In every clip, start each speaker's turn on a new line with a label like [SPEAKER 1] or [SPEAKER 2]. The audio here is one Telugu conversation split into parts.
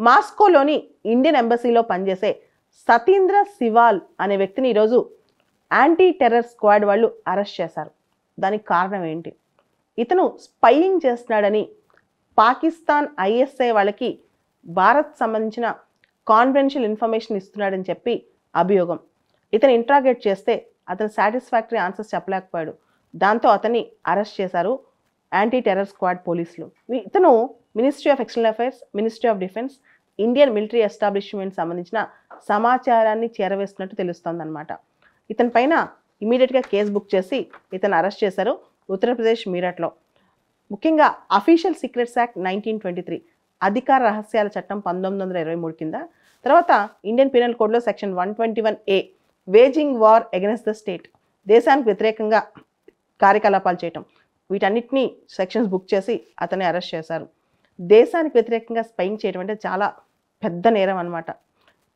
[SPEAKER 1] మాస్కోలోని ఇండియన్ ఎంబసీలో పనిచేసే సతీంద్ర సివాల్ అనే వ్యక్తిని ఈరోజు యాంటీ టెర్రర్ స్క్వాడ్ వాళ్ళు అరెస్ట్ చేశారు. దానికి కారణం ఏంటి? ఇతను స్పైయింగ్ చేస్తున్నాడని పాకిస్తాన్ ఐఎస్ఐ వాళ్ళకి భారత్ సంబంధించిన కాన్ఫిడెన్షియల్ ఇన్ఫర్మేషన్ ఇస్తున్నాడని చెప్పి అభియోగం. ఇతను ఇంట్రాగేట్ చేస్తే అతను సాటిస్ఫాక్టరీ ఆన్సర్స్ చెప్పలేకపోయాడు. దాంతో అతన్ని అరెస్ట్ చేశారు యాంటీ టెర్రర్ స్క్వాడ్ పోలీసులు. ఇతను ministry of external affairs, ministry of defence, Indian military establishment సంబంధించిన సమాచారాన్ని చేరవేస్తున్నట్టు తెలుస్తోందన్నమాట. ఇతని పైన ఇమీడియట్గా కేసు బుక్ చేసి ఇతను అరెస్ట్ చేశారు ఉత్తరప్రదేశ్ మీరట్లో. ముఖ్యంగా అఫీషియల్ సీక్రెట్స్ యాక్ట్ 1923, అధికార రహస్యాల చట్టం 1923 కింద, తర్వాత ఇండియన్ పీనల్ కోడ్లో section 121A waging war against the state, దేశానికి వ్యతిరేకంగా కార్యకలాపాలు చేయటం, వీటన్నిటినీ సెక్షన్స్ బుక్ చేసి అతన్ని అరెస్ట్ చేశారు. దేశానికి వ్యతిరేకంగా స్పైయింగ్ చేయడం అంటే చాలా పెద్ద నేరం అనమాట.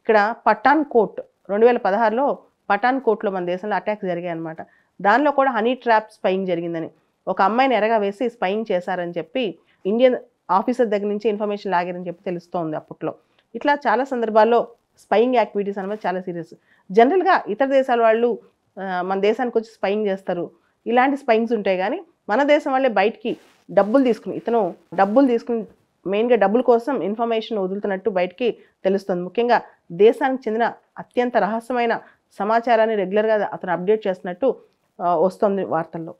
[SPEAKER 1] ఇక్కడ పఠాన్ కోట్ 2016లో పఠాన్ కోట్లో మన దేశంలో అటాక్స్ జరిగాయి అనమాట. దానిలో కూడా హనీ ట్రాప్ స్పైయింగ్ జరిగిందని, ఒక అమ్మాయిని ఎరగా వేసి స్పైయింగ్ చేశారని చెప్పి ఇండియన్ ఆఫీసర్ దగ్గర నుంచి ఇన్ఫర్మేషన్ లాగారని చెప్పి తెలుస్తోంది అప్పట్లో. ఇట్లా చాలా సందర్భాల్లో స్పైయింగ్ యాక్టివిటీస్ అనేది చాలా సీరియస్. జనరల్గా ఇతర దేశాల వాళ్ళు మన దేశానికి వచ్చి స్పైయింగ్ చేస్తారు, ఇలాంటి స్పైయింగ్స్ ఉంటాయి. కానీ మన దేశం వాళ్ళే బయటికి ఇతను డబ్బులు తీసుకుని మెయిన్గా డబ్బుల కోసం ఇన్ఫర్మేషన్ వదులుతున్నట్టు బయటికి తెలుస్తుంది. ముఖ్యంగా దేశానికి చెందిన అత్యంత రహస్యమైన సమాచారాన్ని రెగ్యులర్గా అతను అప్డేట్ చేస్తున్నట్టు వస్తుంది వార్తల్లో.